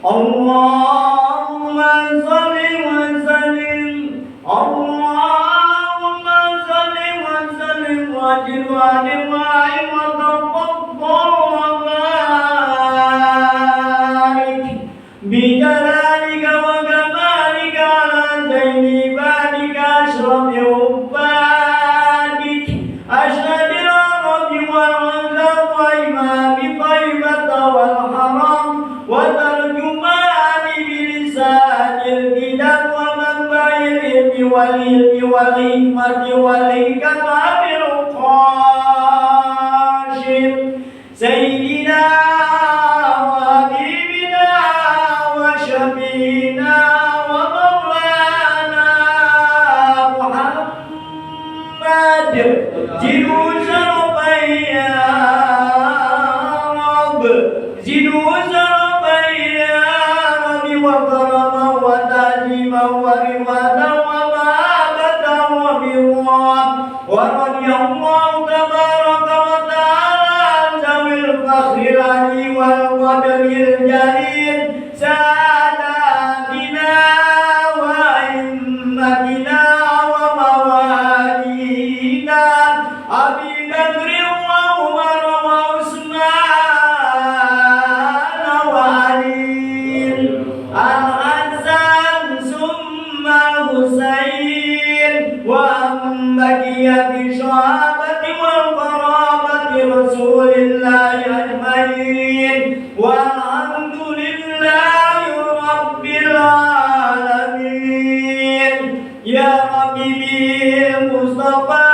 اللهم صل وسلم اللهم صل وسلم وزد وبارك وتفضل وبارك بجلالك وكمالك على زين عبادك أشرف عبادك أشهد الرب والعزى وإمام طيبة والحرام وترجمان بلسان الكتاب ومنبع العلم والعلم والحكمة والحكمة بالقاشم سيدنا وحبيبنا وشفينا ومولانا محمد زدوا شرفا يا رب زدوا شرفا يا رب وكرما وتعظيما ورفعة ومهابة وبرا ورضي الله تبارك وتعالى عن ذوي الفخر العلي والقدر الجليل ساداتنا وأئمتنا وموالينا أبي بكر وعمر وعثمان وعلي الحسن ثم حسين وأن بقية الصحابة والقرابة رسول الله أجمعين والحمد لله رب العالمين يا ربي بالمصطفى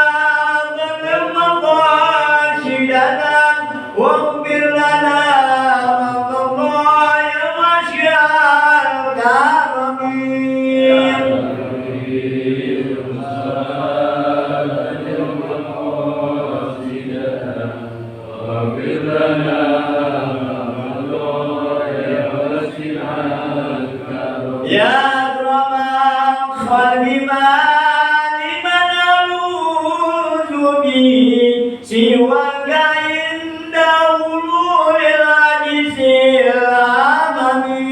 بلغ مقاصدنا واغفر لنا مضايا واشياء الكرمين يا أكرم خلق ما لمن ألوذ به سواك عند حلول الحديث الأمامي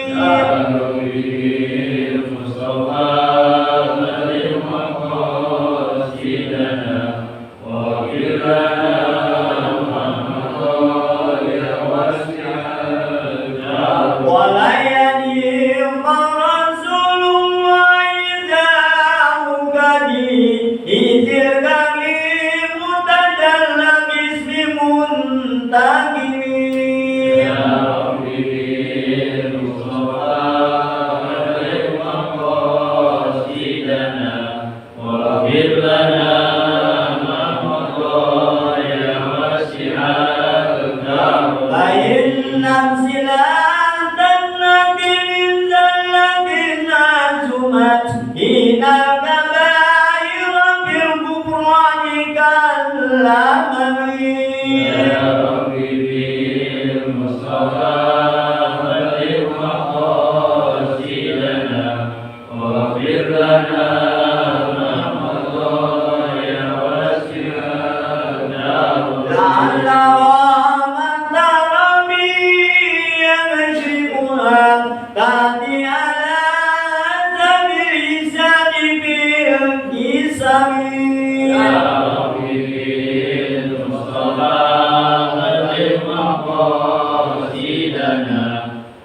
يا ربي المصطفى بلغ مقاصدنا واغفر لنا ولا يليق رسول الله ذاك إذ الكريم تجلى باسم منتقم يا ربي المصطفى بلغ مقاصدنا واغفر لنا ما مضى يا واسع الكرم فإن إن الكبائر بالغفران كالأمم يا ربي بالمصطفى بلغ مقاصدنا واغفر لنا ما مضى يا واسع الكرم لعل رحمة ربي يمشيها تأتي على يا ربي المصطفى بلغ مقاصدنا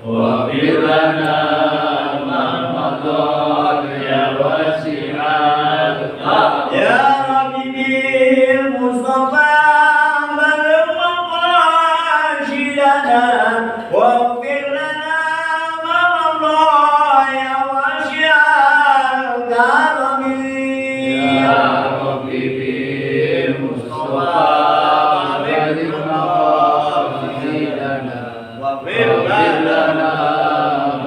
واغفر لنا ما مضى يا واسع الكرم يا ربي المصطفى بلغ مقاصدنا واغفر لنا ما مضى يا واسع الكرم يا ربي بالمصطفى بلغ مقاصدنا واغفر لنا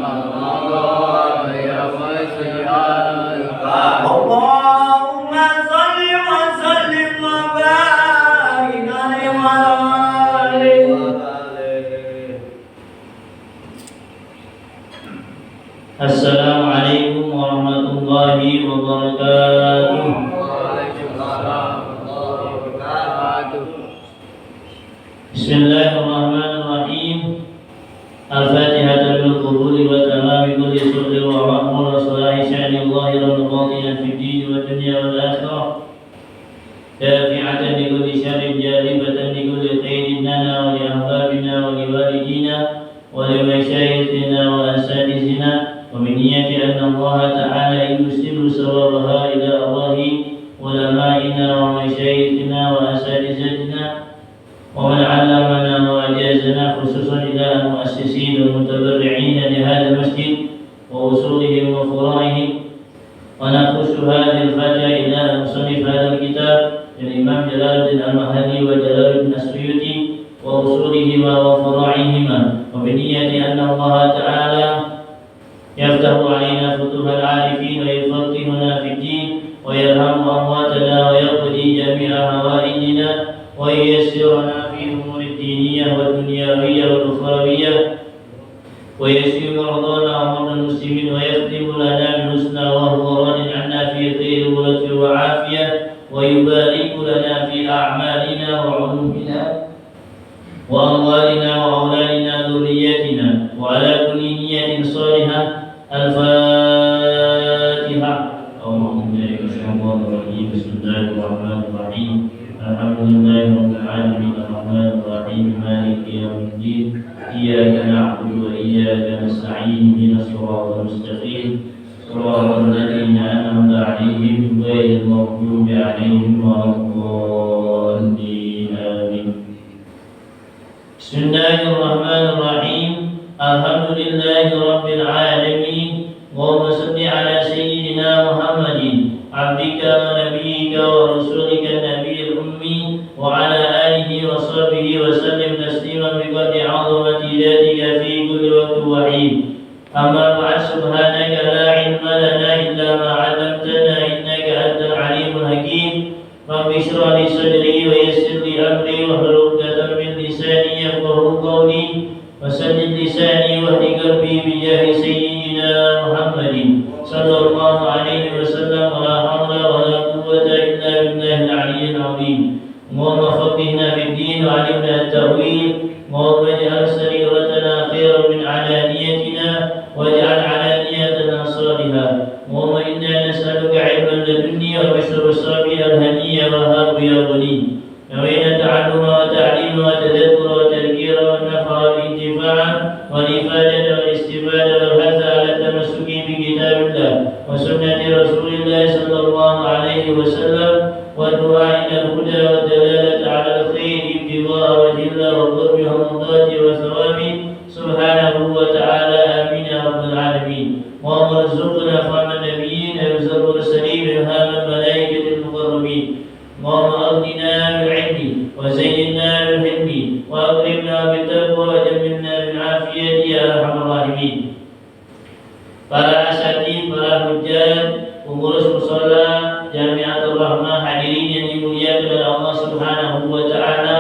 ما مضى يا واسع الكرم اللهم صل وسلم وبارك عليه وعلى آله. Assalamualaikum warahmatullahi wabarakatuh. Bismillahirrahmanirrahim. Al-Fatihah. بكل سر ومأمور وصلاح شأن ظاهرا وباطنا في الدين والدنيا والآخرة دافعة لكل شر جالبة لكل خير لنا ولأحبابنا ولوالدينا ولمشايخنا وأساتذتنا ومن نية أن الله تعالى يرسل ثوابها إلى أرواح علمائنا ومشايخنا وأساتذتنا ومن علمنا وأجازنا خصوصا إلى المؤسسين والمتبرعين لهذا المسجد وأصولهم وفروعهم. ونخص هذه الفاتحة إلى مصنف هذا الكتاب الإمام جلال الدين المهدي وجلال الدين السيوطي وأصولهما وفروعهما وبنية أن الله تعالى يفتح علينا فتوح العارفين ويفقهنا في الدين ويرحم أمواتنا ويقضي جميع هوائجنا وييسرنا في أمور الدينية والدنيوية والأخروية ويشفي مرضانا ومرضى المسلمين ويختم لنا بالحسنى وهو راض عنا في خير ولطف وعافية ويبارك لنا في أعمالنا وعلومنا وأموالنا وأولادنا ذرياتنا وعلى كل نية صالحة. الفاتحة. أعوذ بالله من الشيطان الرجيم. بسم الله الرحمن الرحيم. الحمد لله رب العالمين الرحمن الرحيم مالك يوم الدين إياك نعبد وإياك نستعين اهدنا الصراط المستقيم صراط الذين أنعمت عليهم غير المغضوب عليهم ولا الضالين آمين. بسم الله الرحمن الرحيم. الحمد لله رب العالمين. اللهم صل على سيدنا محمد عبدك ونبيك ورسولك النبي الأمي وعلى آله وصحبه وسلم تسليما بقدر عظمة ذاتك في كل وقت وحين. أما بعد سبحانك لا علم لنا إلا ما علمتنا إنك أنت العليم الحكيم. رب اشرح لي صدري ويسر لي أمري واحلل عقدة من لساني يفقهوا قولي وسدد لساني واهد قلبي بجاه سيدنا محمد صلى الله عليه وسلم. ولا حول ولا قوة إلا بالله العلي العظيم. اللهم فقهنا في الدين وعلمنا التأويل. اللهم اجعل سريرتنا خيرا من علانيتنا واجعل علانيتنا صالحة. اللهم إنا نسألك علما لدني وبشر الصابر الهني وهاب يا ولي. نوينا التعلم وتعليم وتذكر وتذكير والنفع والانتفاع والإفادة والاستفادة والحث على التمسك بكتاب الله وسنة رسول الله صلى الله عليه وسلم والدعاء إلى الهدى والدلالة على الخير ابتغاء وجه الله وقرب مرضاته وثوابه سبحانه وتعالى. آمين يا رب العالمين. اللهم ارزقنا فهم النبيين وارزق المرسلين إلهام الملائكة المقربين. اللهم أغننا بالعلم وزينا بالحلم وأكرمنا بالتقوى وجملنا بالعافية يا أرحم الراحمين. Para asatidz, para hujjat, pengurus mushola Jamiatul Rahmah, hadirin yang dimuliakan oleh Allah Subhanahu wa taala.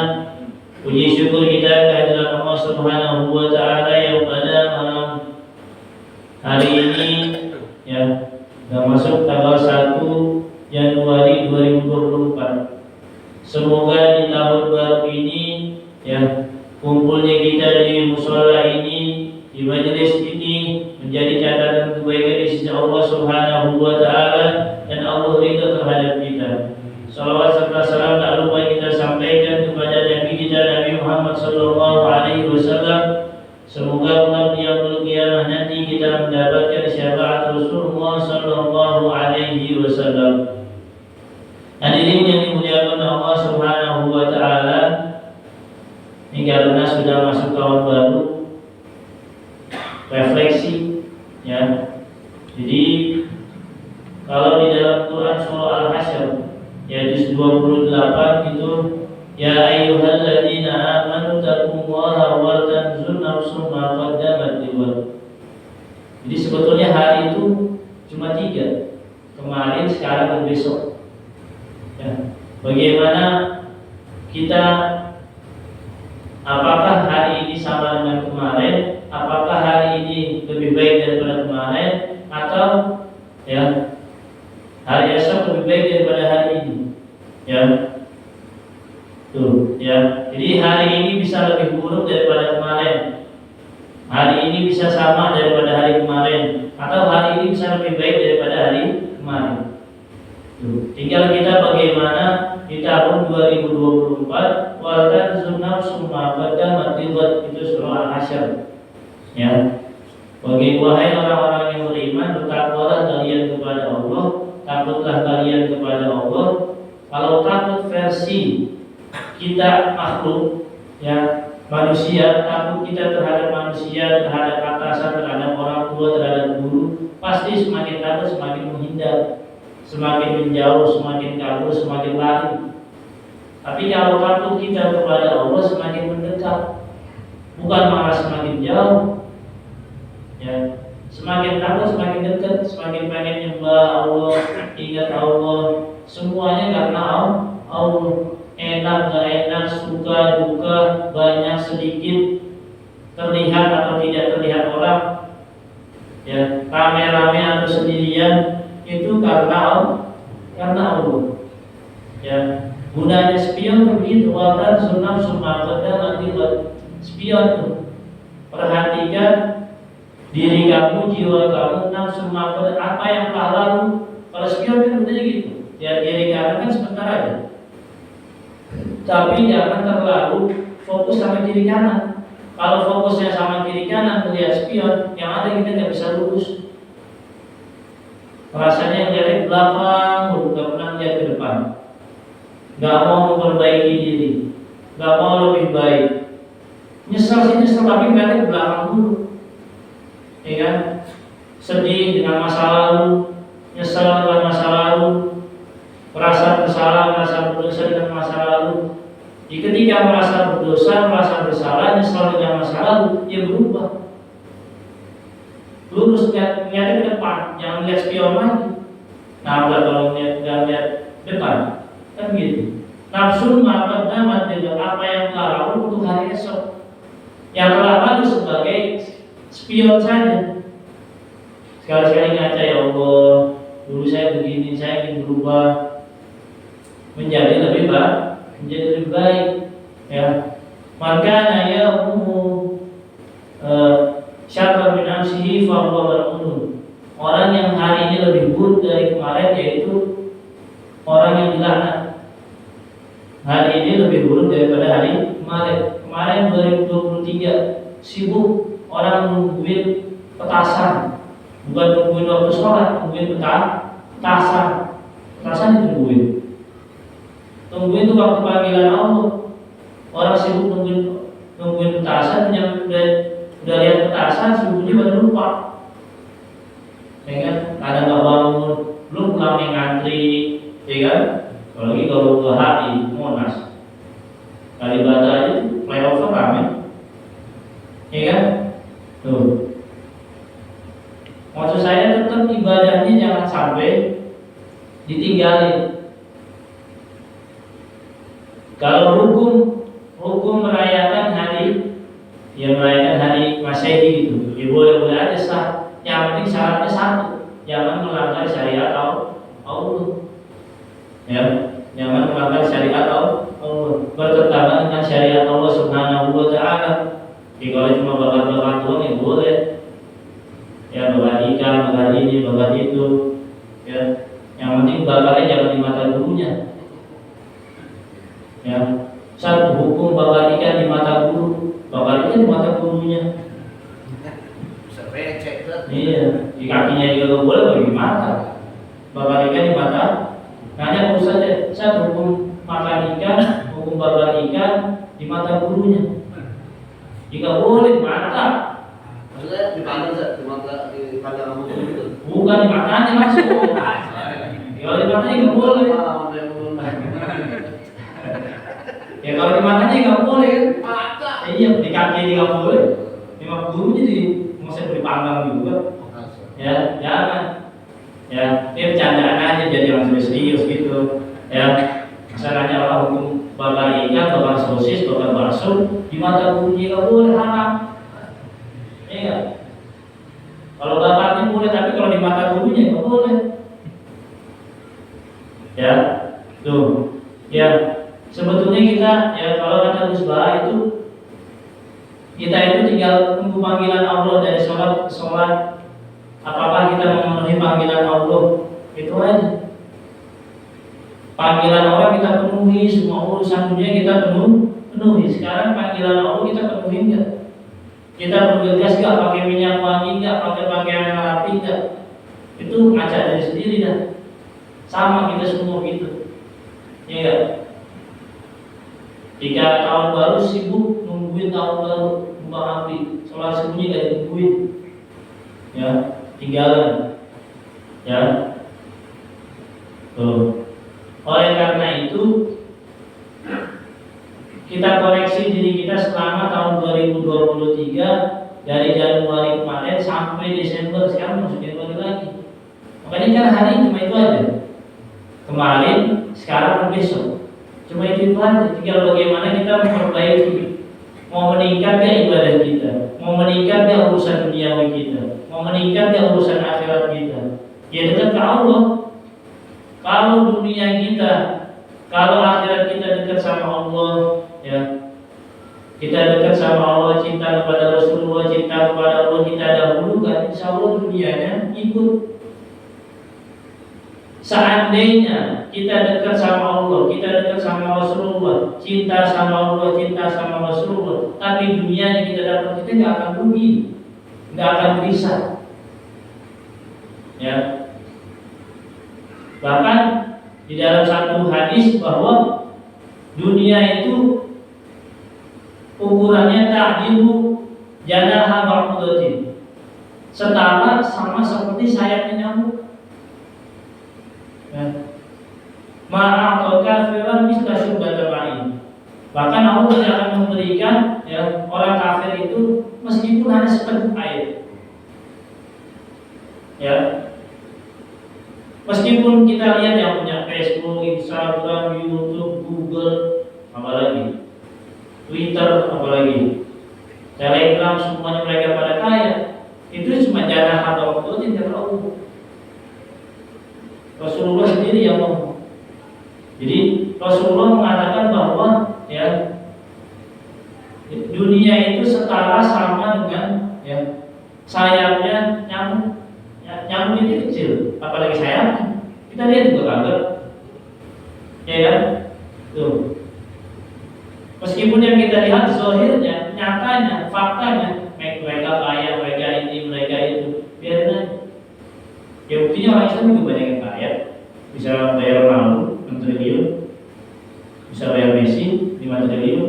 Puji syukur kita kehadirat Allah Subhanahu wa taala yang pada malam hari ini ya sudah masuk tanggal 1 Januari 2024. Semoga di tahun baru ini ya kumpulnya kita di mushola ini, di majelis ini menjadi catatan kebaikan di sisi Allah Subhanahu wa taala dan Allah ridha terhadap kita. Salawat serta salam tak lupa kita sampaikan kepada Nabi kita Nabi Muhammad sallallahu alaihi wasallam. Semoga kelak di yaumul qiyamah nanti kita mendapatkan syafaat Rasulullah sallallahu alaihi wasallam. Hadirin yang dimuliakan Allah Subhanahu wa taala, ini karena sudah masuk tahun baru, refleksi ya. Jadi kalau di dalam Quran surah Al-Hasyr ya juz 28 itu ya ayyuhalladzina amanu taqullaha wal tanzur nafsum ma qaddamat lighad. Jadi sebetulnya hari itu cuma 3. Kemarin, sekarang dan besok. Ya. Bagaimana kita, apakah hari ini sama dengan kemarin? Apakah hari ini lebih baik daripada kemarin? Atau ya hari esok lebih baik daripada hari ini? Ya, tuh ya. Jadi hari ini bisa lebih buruk daripada kemarin. Hari ini bisa sama daripada hari kemarin, atau hari ini bisa lebih baik daripada hari kemarin. Tinggal kita bagaimana di tahun 2024. Wal tanzur nafsum ma qaddamat lighad, itu surah Al-Hasyr. Ya. Bagi wahai orang-orang yang beriman, bertakwalah kalian kepada Allah, takutlah kalian kepada Allah. Kalau takut versi kita makhluk, ya, manusia, takut kita terhadap manusia, terhadap atasan, terhadap orang tua, terhadap guru, pasti semakin takut semakin menghindar, semakin menjauh, semakin kabur, semakin lari. Tapi kalau takut kita kepada Allah semakin mendekat, bukan malah semakin jauh. Ya, semakin takut semakin dekat, semakin pengen nyembah Allah, ingat Allah, semuanya karena Allah. Enak gak enak, suka duka, banyak sedikit, terlihat atau tidak terlihat orang, ya, rame-rame atau sendirian, itu karena Allah. Ya, gunanya spion begitu. Wadan sunam sumakada nanti spion tuh. Perhatikan diri kamu, jiwa kamu, nafsu makada, apa yang telah lalu. Kalau spion kan gunanya gitu. Ya, diri kamu kan sebentar aja. Tapi jangan terlalu fokus sama kiri kanan. Kalau fokusnya sama kiri kanan melihat spion, yang ada kita nggak bisa lurus. Rasanya dari belakang, nggak pernah lihat ke depan. Nggak mau memperbaiki diri, nggak mau lebih baik. Nyesel sih nyesel, tapi ngeliatnya ke belakang dulu. Ya kan? Sedih dengan masa lalu, nyesel dengan masa lalu, merasa bersalah, merasa berdosa dengan masa lalu. Ketika merasa berdosa, merasa bersalah, nyesal dengan masa lalu, dia berubah. Lurus lihat ke depan, jangan lihat spion lagi. Nah, kalau lihat depan, kan gitu. Nafsu maqaddamat dengan apa yang telah lalu untuk hari esok. Yang telah lalu sebagai spion saja. Sekali-sekali ngaca, ya Allah, dulu saya begini, saya ingin berubah menjadi lebih baik, ya. Maka syarra min amsihi fa huwa mal'un. Orang yang hari ini lebih buruk dari kemarin, yaitu orang yang dilaknat. Hari ini lebih buruk daripada hari kemarin. Kemarin 2023 sibuk orang nungguin petasan, bukan nungguin waktu sholat, nungguin petasan. Petasan ditungguin. Tungguin itu waktu panggilan Allah. Orang sibuk nungguin petasan, yang udah lihat petasan, sibuknya baru lupa. Ya kan? Kadang nggak bangun, belum pulang yang ngantri, ya kan? Apalagi kalau ke HI, Monas, Kalibata aja flyover rame, ya kan? Tuh. Maksud saya tetap ibadahnya jangan sampai ditinggalin. Kalau hukum merayakan hari, ya merayakan hari Masehi gitu, ya boleh-boleh aja sah. Yang penting syaratnya satu, jangan melanggar syariat Allah. Ya, jangan melanggar syariat Allah, bertentangan dengan syariat Allah Subhanahu wa Ta'ala. Jadi kalau cuma bakar-bakar doang ya boleh. Ya, bakar ikan, bakar ini, bakar itu. Ya, yang penting bakarnya jangan di mata gurunya. Ya, satu hukum bakar ikan di mata guru, bakar ikan di mata gurunya. Bisa recek kan? Iya, di kakinya juga gak boleh, bagi mata. Bakar ikan di mata. Nanya urus saja, satu hukum makan ikan, hukum bakar ikan di mata gurunya. Jika boleh mata. Maksudnya dipandang di pandang kamu itu? Bukan di matanya langsung. Kalau di matanya nggak boleh. Ya kalau di matanya nggak boleh kan? Mata. Iya, di kaki nggak boleh. Memang gurunya di masa dipandang juga. Ya, jangan. Ya, ini bercandaan aja, jadi langsung serius gitu. Ya, masalahnya orang hukum bakar ikan, bakar sosis, bakar bakso di mata gurunya nggak boleh, haram. Iya. Kalau bakarnya boleh, tapi kalau di mata gurunya nggak boleh. Ya, tuh. Ya, sebetulnya kita, ya kalau kata Gus Bah itu Kita itu tinggal tunggu panggilan Allah dari sholat ke sholat. Apakah kita memenuhi panggilan Allah? Itu aja. Panggilan Allah kita penuhi, semua urusan dunia kita penuhi. Sekarang panggilan Allah kita penuhi enggak? Kita bergegas enggak? Pakai minyak wangi enggak? Pakai pakaian yang rapi enggak? Itu ngajak diri sendiri dah. Sama kita semua gitu. Ya enggak? Jika tahun baru sibuk nungguin tahun baru, buka api, sholat sembunyi gak ditungguin, ya tinggalan, ya. Tuh. Oleh karena itu kita koreksi diri kita selama tahun 2023 dari Januari kemarin sampai Desember, sekarang masuk Januari lagi. Makanya kan hari cuma itu aja. Kemarin, sekarang, besok. Cuma itu aja. Tinggal bagaimana kita memperbaiki. Mau meningkat gak ibadah kita? Mau meningkat gak urusan duniawi kita? Mau meningkat gak urusan akhirat kita? Ya dekat ke Allah. Kalau dunia kita, kalau akhirat kita dekat sama Allah, ya, kita dekat sama Allah, cinta kepada Rasulullah, cinta kepada Allah kita dahulukan, insya Allah dunianya ikut. Seandainya kita dekat sama Allah, kita dekat sama Rasulullah, cinta sama Allah, cinta sama Rasulullah, tapi dunianya kita dapat, kita nggak akan rugi, nggak akan gelisah, ya. Bahkan di dalam satu hadis bahwa dunia itu ukurannya ta'dilu janaha ba'udatin, setara sama seperti sayapnya nyamuk. Ma'atau kafiran misla syurbata ma'in. Bahkan Allah tidak akan memberikan, ya, orang kafir itu meskipun hanya seteguk air, ya. Meskipun kita lihat yang punya Facebook, Instagram, YouTube, Google, apalagi Twitter, apalagi Telegram, semuanya mereka pada kaya. Itu cuma janah atau itu tidak tahu. Rasulullah sendiri yang ngomong. Jadi Rasulullah mengatakan bahwa, ya, dunia itu setara sama dengan, ya, sayapnya nyamuk. Nyamuk itu kecil, apalagi sayapnya. Kita lihat juga kagak, ya kan? Tuh. Meskipun yang kita lihat zahirnya, nyatanya, faktanya, mereka kaya, mereka ini, mereka itu, biarin aja. Ya buktinya orang Islam juga banyak yang kaya, bisa bayar Ronaldo 6 triliun, bisa bayar Messi 5 triliun.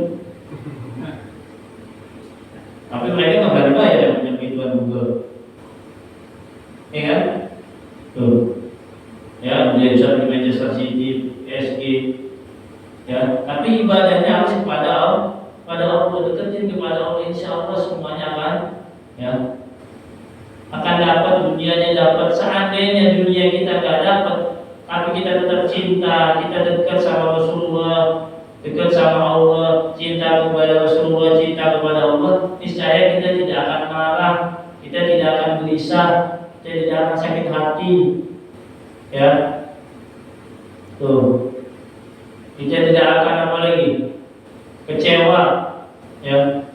Tapi mereka nggak berani bayar yang punya kehidupan Google, ya kan? Tuh, ya dia bisa di Manchester City, PSG, ya. Tapi ibadahnya harus kepada Allah, deketin kepada Allah, insya Allah semuanya akan, ya, akan dapat, dunianya dapat. Seandainya dunia kita gak dapat, tapi kita tetap cinta, kita dekat sama Rasulullah, dekat sama Allah, cinta kepada Rasulullah, cinta kepada Allah, niscaya kita tidak akan marah, kita tidak akan gelisah, kita tidak akan sakit hati, ya. Tuh, kita tidak akan apa lagi, kecewa, ya.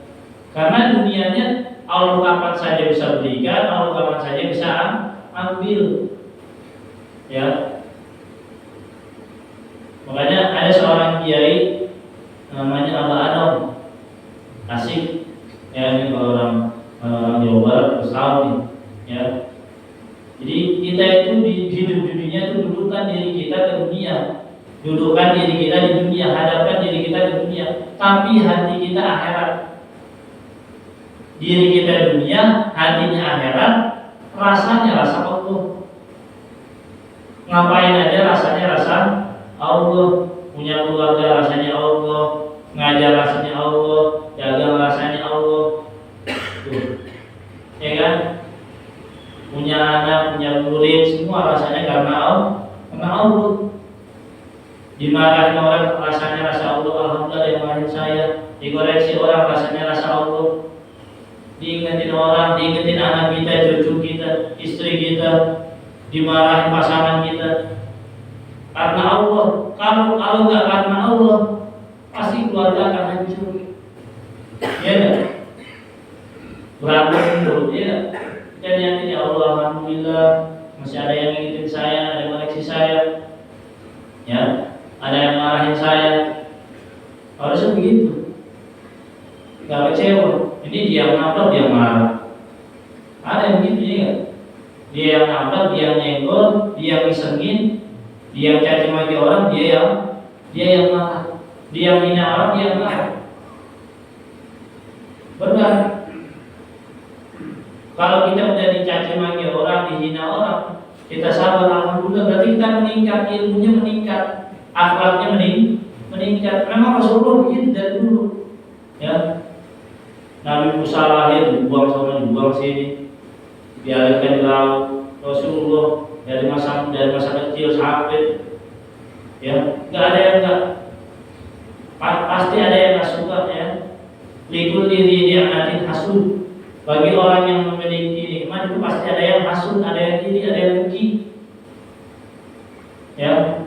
Karena dunianya Allah kapan saja bisa berikan, Allah kapan saja bisa ambil, ya. Makanya ada seorang kiai namanya Abah Adam, asik, ya, ini kalau orang Jawa Barat harus tahu nih, ya. Jadi kita itu di hidup dunia itu dudukkan diri kita ke dunia, dudukkan diri kita di dunia, hadapkan diri kita ke dunia, tapi hati kita akhirat. Diri kita dunia, hatinya akhirat, rasanya rasa Allah. Ngapain aja rasanya rasa Allah, punya keluarga rasanya Allah, ngajar rasanya Allah, dagang rasanya Allah. Tuh, ya kan? Punya anak, punya murid, semua rasanya karena Allah. Dimarahin orang rasanya rasa Allah, alhamdulillah yang marahin saya. Dikoreksi orang rasanya rasa Allah. Diingetin orang, diingetin anak kita, cucu kita, istri kita, dimarahin pasangan kita. Karena Allah. Kalau nggak karena Allah, pasti keluarga akan hancur. Ya kan? berantem dulu ya. Kita niatin ya Allah, alhamdulillah masih ada yang ngikutin saya, ada yang koreksi saya, ya, ada yang marahin saya. Harusnya begitu. Gak kecewa. Ini dia yang nabrak, dia yang marah. Ada yang begitu ya. Dia yang nabrak, dia yang nyenggol, dia yang isengin, dia yang caci maki orang, dia yang marah. Dia yang hina orang, dia yang marah. Benar. Kalau kita udah dicaci maki orang, dihina orang, kita sabar, alhamdulillah, berarti kita meningkat, ilmunya meningkat, akhlaknya meningkat. Memang Rasulullah begitu dari dulu, ya. Nabi Musa lahir dibuang sana, dibuang sini, dialihkan di laut. Rasulullah dari masa kecil sampai, ya, nggak ada yang nggak, pasti ada yang nggak suka, ya. Likul diri dia nanti hasud. Bagi orang yang memiliki nikmat itu pasti ada yang hasud, ada yang iri, ada yang dengki, ya.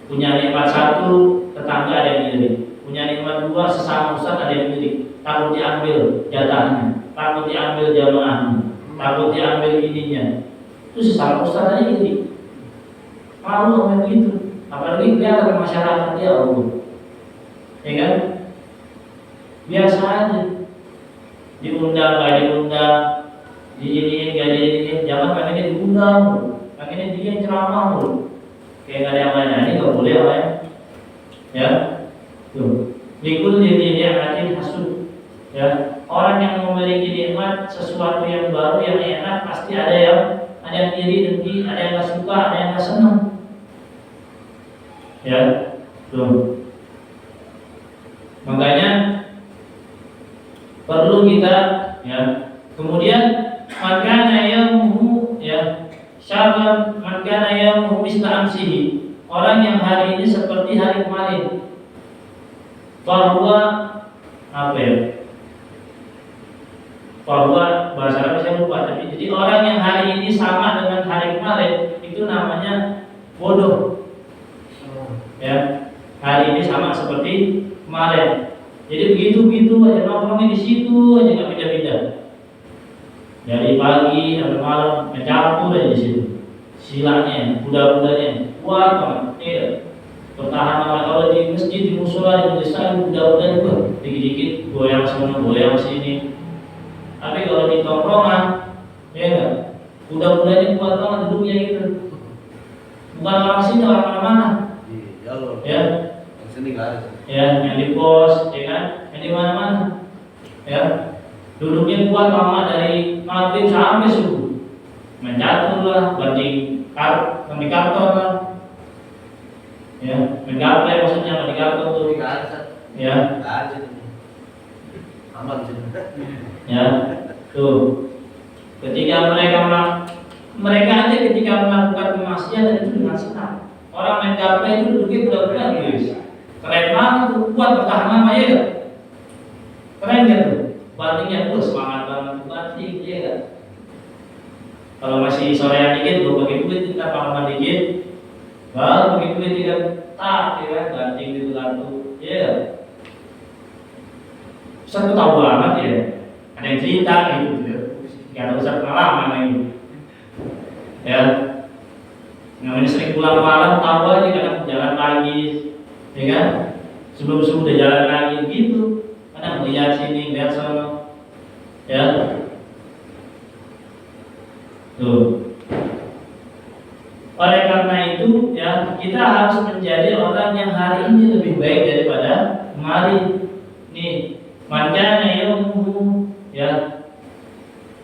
Punya nikmat satu, tetangga ada yang iri. Punya nikmat dua, sesama ustaz ada yang iri. Takut diambil jatahnya, takut diambil jamaahnya, takut diambil ininya. Itu sesama ustaz ada yang iri. Malu sama begitu. Apalagi kelihatan masyarakat dia Allah, ya kan? Biasa aja. Diundang, gak diundang, diinin, gak diinin. Jangan pengennya diundang, pengennya dia yang ceramah mulu. Kayak gak ada yang lain, ini gak boleh lah, ya. Tuh, likul diri ni'matin hasud, ya. Orang yang memiliki nikmat sesuatu yang baru, yang enak, pasti ada yang iri, dengki, ada yang gak suka, ada yang gak senang, ya. Tuh, makanya perlu kita, ya. Kemudian makana yamuhu, ya, syarran makana yamuhu misla amsihi. Orang yang hari ini seperti hari kemarin. Bahwa apa ya? Bahwa bahasa Arab saya lupa, tapi jadi orang yang hari ini sama dengan hari kemarin itu namanya bodoh. Ya, hari ini sama seperti kemarin. Jadi begitu aja nongkrongnya di situ aja, nggak pindah-pindah. Dari pagi sampai malam mencampur aja di situ. Silanya, budak-budaknya kuat banget. Iya. Pertahanan kalau di masjid, di musola, di desa, budak-budak juga dikit-dikit goyang sana, goyang sini. Tapi kalau di tongkrongan, ya enggak, budak-budaknya kuat banget duduknya gitu. Bukan orang sini, orang mana-mana. Ya. Sini nggak ada. Ya, yang di pos, ya kan, yang di mana-mana, ya, duduknya kuat lama dari maghrib sampai subuh, mencatur lah, banting karton lah, ya, menggaplek maksudnya, di karton tuh, ya, aman sih, ya, tuh, ketika mereka aja ketika melakukan kemaksiatan itu dengan senang, orang main gaplek itu duduknya budak-budak guys. Keren banget tuh, kuat bertahan lama ya gak? Keren gak tuh? Bantingnya tuh semangat banget tuh banting, ya gak? Kalau masih sorean dikit, gue pakai duit, kita panggilan dikit, baru pakai duit kan, tak, ya kan? Banting gitu kartu, ya gak? Ustaz tuh tau banget ya, ada yang cerita gitu ya, gak ada Ustaz pengalaman lagi, ya. Namanya sering pulang malam, tahu aja kadang jalan pagi, ya kan? Sebelum udah jalan lagi gitu, kadang melihat sini, lihat sana, ya. Tuh. Oleh karena itu, ya, kita harus menjadi orang yang hari ini lebih baik daripada kemarin. Nih, man kana yawmuhu, ya,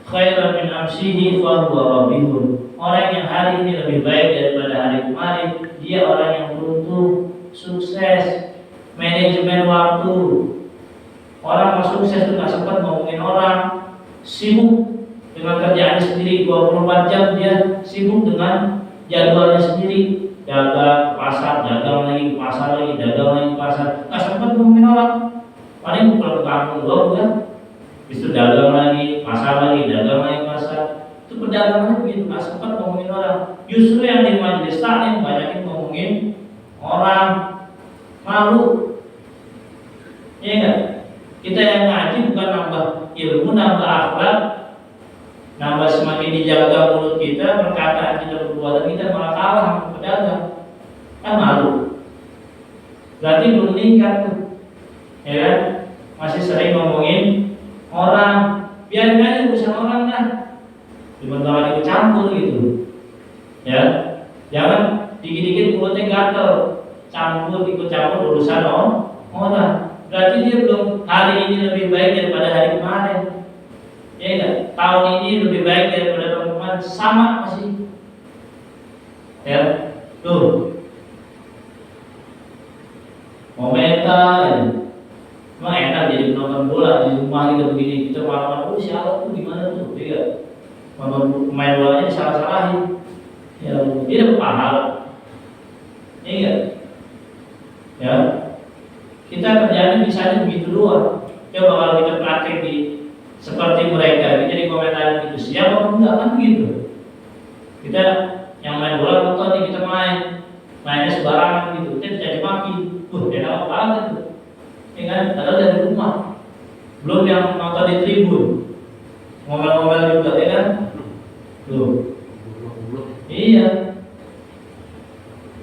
khairan min amsihi fa huwa rabihun. Orang yang hari ini lebih baik daripada hari kemarin, dia orang yang beruntung, sukses, manajemen waktu. Orang yang sukses itu nggak sempat ngomongin orang, sibuk dengan kerjaan sendiri 24 jam, dia sibuk dengan jadwalnya sendiri, dagang pasar, dagang lagi pasar lagi, dagang lagi pasar, nggak sempat ngomongin orang. Paling pulang ke kampung doang kan, itu dagang lagi, pasar lagi, dagang lagi pasar. Itu perdagangannya begitu, nggak sempat ngomongin orang. Justru yang di majelis taklim banyak yang ngomongin orang, malu. Iya enggak? Kita yang ngaji bukan bukan nambah ilmu, nambah akhlak, nambah semakin dijaga mulut kita, perkataan kita, perbuatan kita, malah kalah sama pedagang. Kan malu. Berarti belum meningkat tuh, ya kan? Masih sering ngomongin orang, biarin aja urusan orang dah, sebentar ikut campur gitu, ya. Jangan dikit-dikit mulutnya gatel, ikut campur urusan orang. Berarti dia belum, hari ini lebih baik daripada hari kemarin, ya enggak? Tahun ini lebih baik daripada tahun kemarin, sama masih, ya. Tuh, komentar, emang enak jadi penonton bola di rumah kita begini, kita malam-malam, oh siapa tuh gimana tuh, ya. Main bolanya salah-salahin, ya, dia dapat pahala, iya, ya. Kita kerjaan bisa begitu doang. Coba kalau kita praktek di seperti mereka, kita di komentar gitu, siapa pun enggak kan begitu. Kita yang main bola nonton nih, kita mainnya sembarangan gitu, kita jadi maki, enak banget tuh, ya kan? Padahal dari rumah, belum yang nonton di tribun, ngomel-ngomel juga, ya kan? Tuh, iya,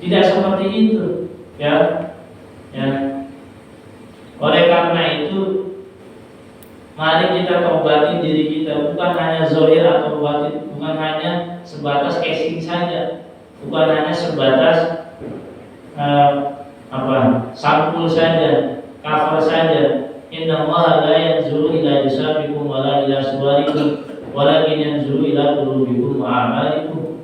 tidak seperti itu, ya, ya. Oleh karena itu, mari kita tobati diri kita, bukan hanya zahir atau batin, bukan hanya sebatas casing saja, bukan hanya sebatas sampul saja, cover saja. Inna Allah la yanzuru ila jisabikum wa la ila suwarikum walakin yanzuru ila qulubikum wa a'malikum.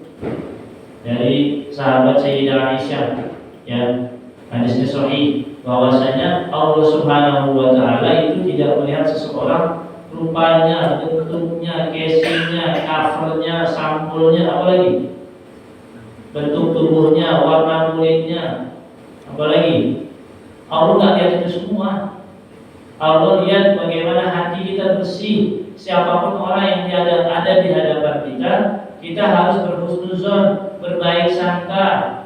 Dari sahabat Sayyidah Aisyah, ya, hadisnya sahih, bahwasanya Allah Subhanahu wa taala itu tidak melihat seseorang rupanya, bentuknya, casingnya, covernya, sampulnya, apalagi bentuk tubuhnya, warna kulitnya, apalagi Allah nggak lihat itu semua. Allah lihat bagaimana hati kita bersih. Siapapun orang yang ada di hadapan kita, kita harus berhusnuzon, berbaik sangka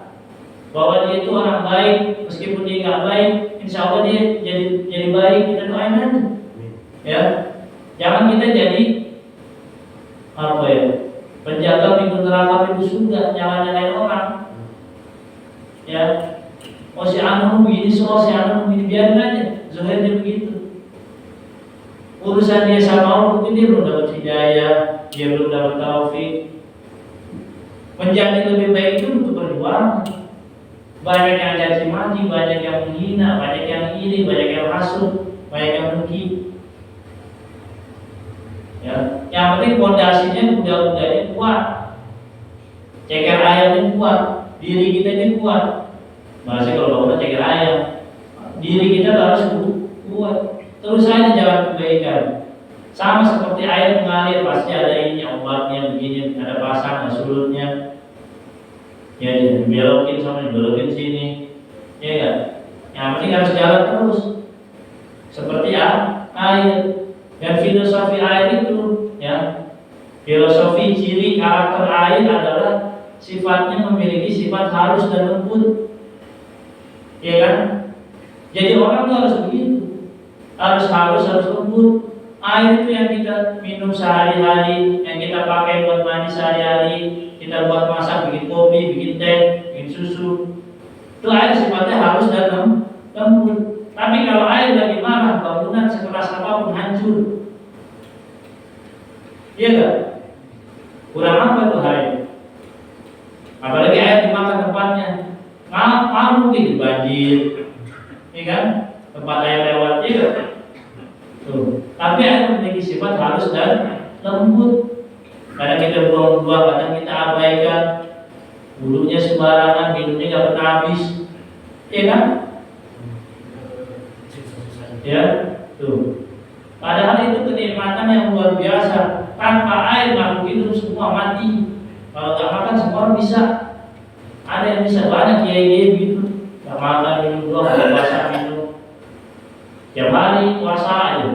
bahwa dia itu orang baik, meskipun dia nggak baik, insya Allah dia jadi baik. Kita doain aja, ya. Jangan kita jadi penjaga pintu neraka, pintu surga, nyala-nyalain orang, ya. Oh si Anu begini, si Anu begini, biarin aja, zahirnya begitu. Urusan dia sama Allah, mungkin dia belum dapat hidayah, dia belum dapat taufik. Menjadi lebih baik itu untuk perjuangan. Banyak yang caci maki, banyak yang menghina, banyak yang iri, banyak yang hasut, banyak yang dengki. Ya, yang penting pondasinya budaya-budaya kuat, ceker ayamnya kuat, diri kita ini kuat. Bahasa kalau bangun ceker ayam, diri kita harus kuat. Terus saja jalan kebaikan. Sama seperti air mengalir, pasti ada ini obatnya begini, ada pasang, ada surutnya. Ya dibelokin sama dibelokin sini, ya kan? Yang penting harus jalan terus. Seperti air. Dan filosofi air itu, ya, filosofi ciri karakter air adalah sifatnya memiliki sifat halus dan lembut, ya kan? Jadi orang itu harus begitu, harus halus, harus lembut. Air itu yang kita minum sehari-hari, yang kita pakai buat mandi sehari-hari, kita buat masak, bikin kopi, bikin teh, bikin susu. Itu air sifatnya halus dan lembut. Tapi kalau air lagi marah, bangunan sekeras apapun hancur. Iya enggak? Kurang apa itu air? Apalagi air dimakan tempatnya. Mau mungkin banjir, iya kan? Tempat air lewat, iya kan? Tuh. Tapi air memiliki sifat halus dan lembut. Kadang kita buang-buang, kadang kita abaikan, bulunya sembarangan, minumnya nggak pernah habis, iya kan? Ya, tuh. Padahal itu kenikmatan yang luar biasa. Tanpa air makhluk hidup semua mati. Kalau nggak makan semua orang bisa. Ada yang bisa, banyak kiai gitu. Nggak makan, minum doang, puasa minum. Tiap hari puasa aja.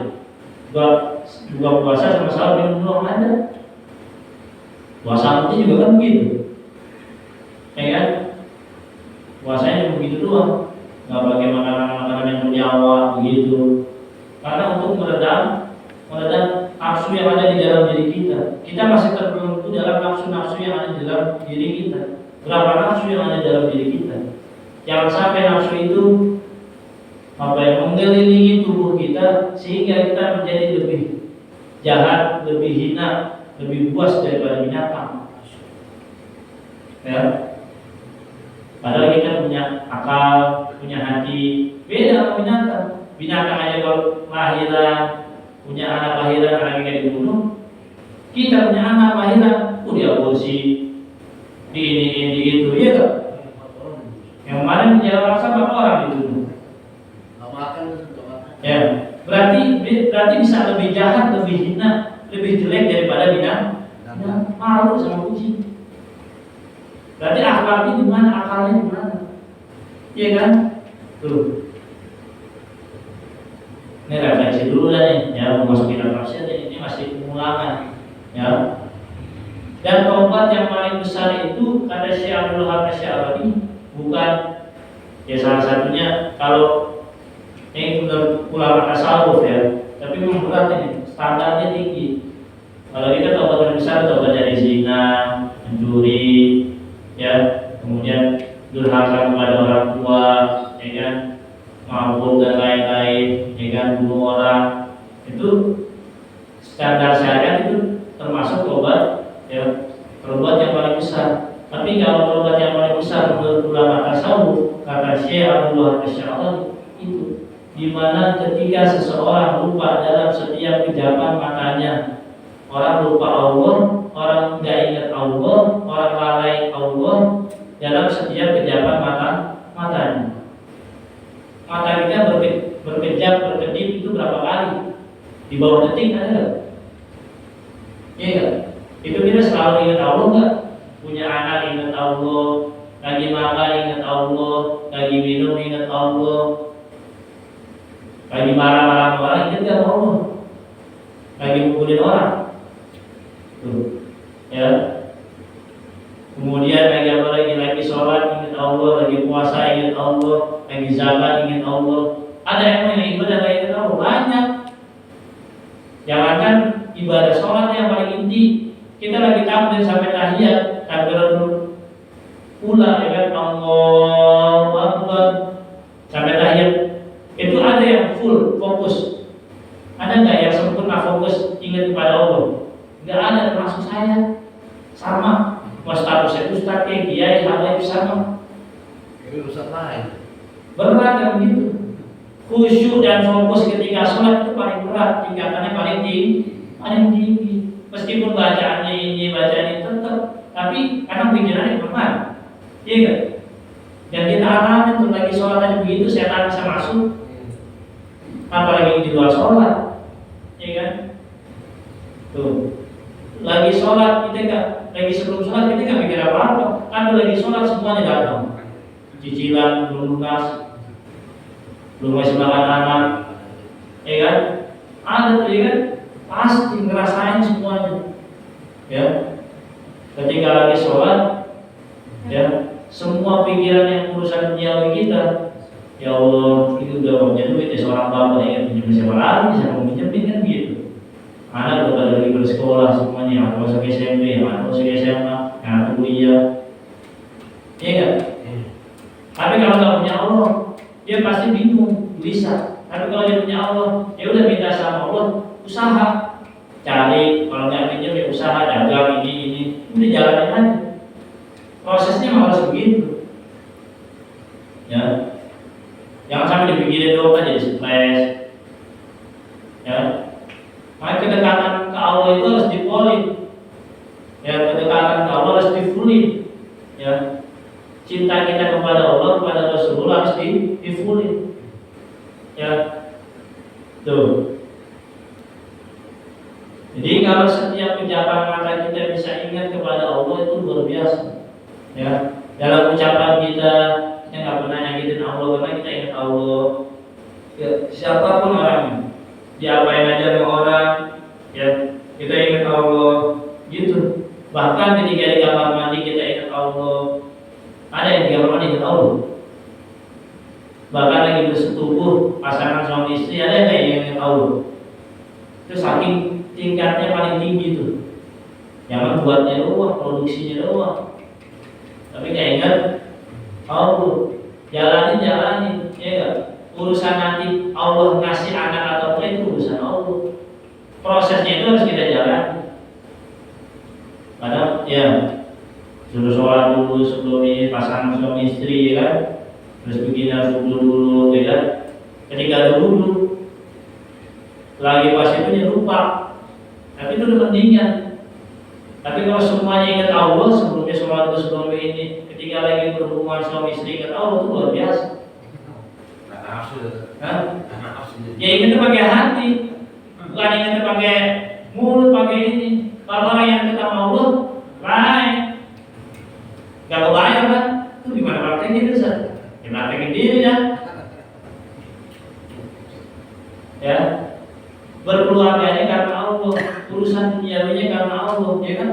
Juga puasa sama sahur minum doang ada. Puasa nanti juga kan begitu, ya kan? Puasanya begitu doang, nggak pakai makanan-makanan yang bernyawa begitu. Karena untuk meredam meredam nafsu yang ada di dalam diri kita. Kita masih terbelenggu dalam nafsu-nafsu yang ada di dalam diri kita. Berapa nafsu yang ada di dalam diri kita? Jangan sampai nafsu itu mengelilingi tubuh kita sehingga kita menjadi lebih jahat, lebih hina, lebih buas daripada binatang. Ya. Padahal kita punya akal, punya hati, beda sama binatang. Binatang aja kalau lahiran, punya anak lahiran, anak kita dibunuh. Kita punya anak lahiran, dia aborsi, di itu, ya kan? Yang kemarin di Jalan Raksa berapa orang dibunuh? Nggak makan. Ya, berarti bisa lebih jahat, lebih hina, lebih jelek daripada binatang. Malu sama kucing. Berarti akhlaknya di mana? Akalnya di mana? Iya kan? Tuh. Ini refleksi dulu lah nih, ya memasuki refleksi ini masih pengulangan, ya. Dan taubat yang paling besar itu kata Syekh Abdul Wahab Asy-Sya'rani bukan ya salah satunya kalau ini menurut ulama tasawuf ya, tapi memang berat ini, standarnya tinggi. Kalau kita taubat yang besar, taubat dari zina, mencuri, ya, kemudian durhaka kepada orang tua, ya kan, mabuk dan lain-lain, ya kan, bunuh orang, itu standar syariat itu termasuk taubat, ya, taubat yang paling besar. Tapi kalau taubat yang paling besar menurut ulama tasawuf, kata Syekh Abdul Wahab Asy-Sya'rani itu di mana ketika seseorang lupa dalam setiap kejapan matanya, orang lupa Allah, orang tidak ingat Allah, orang lalai Allah dalam setiap kejapan matanya. Mata kita berkejap, berkedip itu berapa kali? Di bawah detik ada nggak? Iya nggak? Itu kita selalu ingat Allah nggak? Punya anak ingat Allah, lagi makan ingat Allah, lagi minum ingat Allah, lagi marah-marah orang ingat nggak Allah? Lagi mukulin orang. Tuh, ya. Kemudian lagi sholat ingat Allah, lagi puasa ingat Allah, lagi zakat ingat Allah. Ada yang ibadah nggak ingat Allah? Banyak. Jangankan ibadah sholat yang paling inti, kita lagi takbir sampai tahiyat, takbiratul ula, ya kan, Allahu Akbar sampai tahiyat. Itu ada yang full fokus. Ada nggak yang sempurna fokus ingat kepada Allah? Nggak ada, termasuk saya. Sama, mau status saya ustaz, kiai, hal itu sama. Ini ustaz lain. Berat kan begitu. Khusyuk dan fokus ketika sholat itu paling berat, tingkatannya paling tinggi. Meskipun bacaannya ini, bacaan itu tetap, tapi kadang pikirannya kemana? Iya kan? Dan kita alami tuh lagi sholat tadi begitu, setan bisa masuk. Apalagi di luar sholat, iya kan? Tuh. Lagi sholat kita nggak, lagi sebelum sholat kita nggak mikir apa-apa. Kan lagi sholat semuanya datang, cicilan belum lunas, belum masih makan anak, ya kan? Ada tuh, ya kan? Pasti ngerasain semuanya, ya. Ketika lagi sholat, ya, semua pikiran yang urusan duniawi kita, ya Allah, itu udah punya duit, ya seorang bapak ya pinjam siapa lagi, siapa mau pinjemin kan gitu. Anak udah lagi bersekolah semuanya, anak masuk SMP, anak masuk SMA, anak kuliah, iya nggak? Tapi kalau nggak punya Allah, dia pasti bingung, gelisah. Tapi kalau dia punya Allah, ya udah minta sama Allah, usaha, cari, kalau nggak pinjam ya usaha, dagang ini, udah jalanin aja. Prosesnya harus begitu, ya. Jangan sampai dipikirin doang aja, stres, ya. Maka kedekatan ke Allah itu harus dipolin, ya. Kedekatan ke Allah harus difulin, ya. Cinta kita kepada Allah, kepada Rasulullah harus difulin, ya. Tuh. Jadi kalau setiap kejapan mata kita bisa ingat kepada Allah itu luar biasa, ya. Dalam ucapan kita nggak pernah nyakitin Allah karena kita ingat Allah, ya. Siapapun orangnya, diapain aja sama orang, ya, kita ingat Allah, gitu. Bahkan ketika di kamar mandi kita ingat Allah. Ada yang di kamar mandi ingat Allah. Bahkan lagi bersetubuh pasangan suami istri, ada yang ingat Allah. itu saking tingkatnya paling tinggi tuh. Jangan buatnya doang, produksinya doang. Tapi kayak ingat, Allah jalanin, ya gak? Urusan nanti Allah ngasih anak atau enggak itu urusan Allah. Prosesnya itu harus kita jalani. Padahal ya suruh sholat dulu sebelum ini pasangan suami istri, ya kan? Terus bikin dulu, ya kan? Ketika dulu lagi pas itu ya lupa, tapi itu udah mendingan. Tapi kalau semuanya ingat Allah sebelumnya sholat sebelum ini, ketika lagi berhubungan suami istri ingat Allah itu luar biasa. Ya ingatnya pakai hati, bukan ingatnya pakai mulut, pakai ini. Kalau orang yang kita mau Allah, lain, gak kebayang kan? Itu gimana prakteknya itu sah? Ya praktekin diri ya. Ya, berkeluarganya karena Allah, urusan duniawinya karena Allah, ya kan?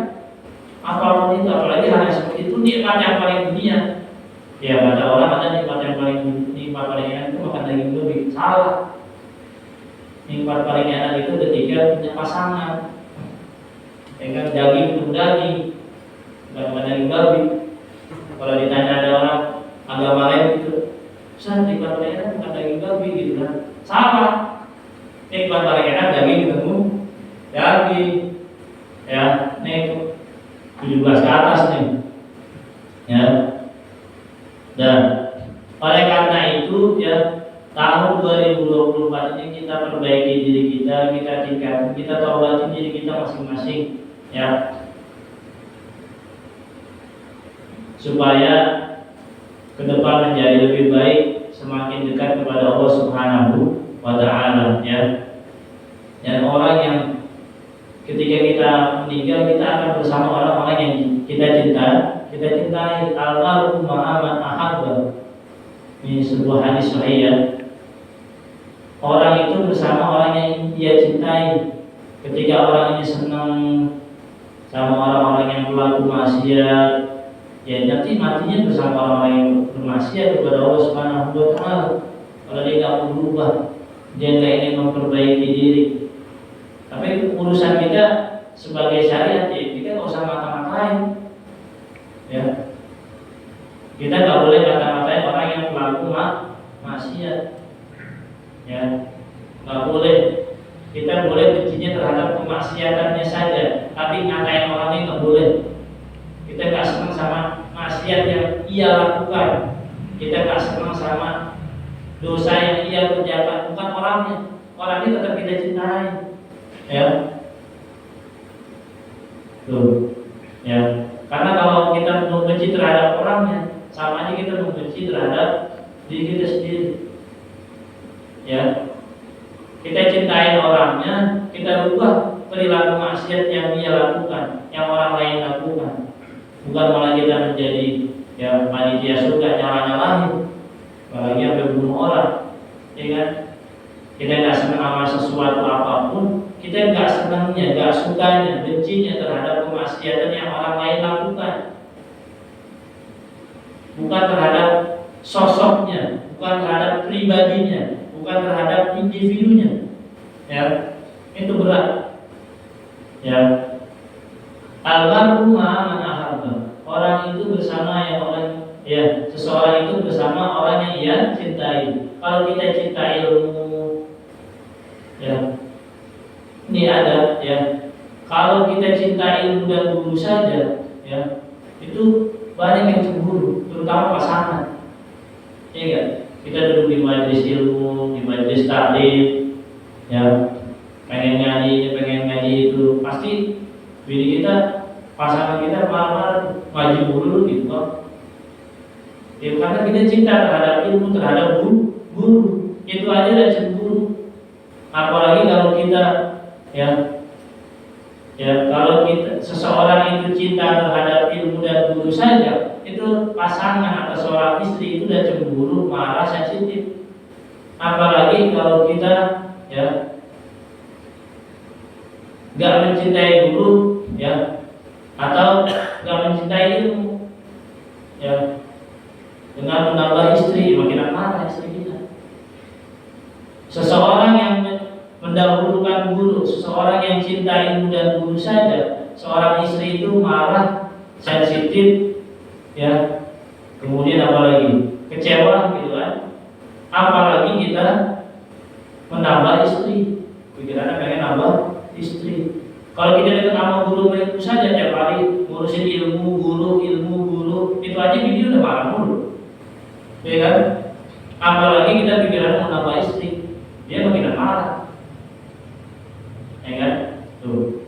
Apapun itu, apalagi hal yang seperti itu nikmat yang paling dunia. Ya kata orang ada nikmat yang paling enak itu makan daging babi. Salah. Nikmat paling enak itu ketika punya pasangan. Ya kan, daging itu daging, bukan daging babi. Kalau ditanya ada orang agama lain gitu, Ustaz nikmat paling enak bukan daging babi gitu kan? Salah. Nikmat paling enak daging ketemu daging. Ya, nih 17 ke atas nih. Ya. Dan oleh karena itu ya tahun 2024 ini kita perbaiki diri kita tingkatkan, kita taubati diri kita masing-masing ya. Supaya ke depan menjadi lebih baik, semakin dekat kepada Allah Subhanahu wa taala ya. Dan orang yang ketika kita meninggal kita akan bersama orang-orang yang kita cintai, almarhum Muhammad ahabba. Ini sebuah hadis sahih ya. Orang itu bersama orang yang dia cintai. Ketika orang ini senang sama orang-orang yang pelaku maksiat, ya nanti matinya bersama orang-orang yang bermaksiat kepada Allah Subhanahu wa taala. Kalau dia tidak berubah, dia tidak ingin memperbaiki diri. Tapi urusan kita sebagai syariat ya, kita nggak usah mata-matain. Ya, kita nggak boleh mata-matain orang yang pelaku maksiat. Ya, nggak boleh. Kita boleh bencinya terhadap kemaksiatannya saja, tapi ngatain orangnya nggak boleh. Kita nggak senang sama maksiat yang ia lakukan. Kita nggak senang sama dosa yang ia kerjakan, bukan orangnya. Orangnya tetap kita cintai. Ya, tuh, ya. Karena kalau kita membenci terhadap orangnya, sama aja kita membenci terhadap diri kita sendiri. Ya, kita cintai orangnya, kita rubah perilaku maksiat yang dia lakukan, yang orang lain lakukan. Bukan malah kita menjadi ya panitia surga nyala-nyalahin, apalagi sampai bunuh orang, ya kan? Kita nggak senang sama sesuatu apapun, kita nggak senangnya, nggak sukanya, bencinya terhadap kemaksiatan yang orang lain lakukan. Bukan terhadap sosoknya, bukan terhadap pribadinya, bukan terhadap individunya. Ya, itu berat. Ya, almarhum man ahabba. Orang itu bersama yang orang, ya, seseorang itu bersama orang yang ia cintai. Kalau kita cinta ilmu, ya, ini ada, ya. Kalau kita cinta ilmu dan guru saja, ya, itu banyak yang cemburu, terutama pasangan. Ya kan? Kita duduk di majelis ilmu, di majelis taklim, ya, pengen ngaji itu, pasti bini kita, pasangan kita marah-marah, ngaji mulu gitu kok. Ya, karena kita cinta terhadap ilmu, terhadap guru, itu aja udah cemburu. Apalagi kalau kita, ya, kalau kita seseorang itu cinta terhadap ilmu dan guru saja, itu pasangan atau seorang istri itu udah cemburu, marah, sensitif. Apalagi kalau kita, ya, nggak mencintai guru, ya, atau nggak mencintai ilmu, ya, dengan menambah istri, makin marah istri kita. Seseorang yang mendahulukan guru. Seseorang yang cinta ilmu dan guru saja, seorang istri itu marah, sensitif, ya. Kemudian apalagi kecewa gitu kan. Apalagi kita menambah istri, pikirannya pengen nambah istri. Kalau kita dekat sama guru itu saja tiap hari ngurusin ilmu guru, itu aja video udah marah mulu, ya kan? Apalagi kita pikiran mau nambah istri, dia makin marah, ya kan? Tuh.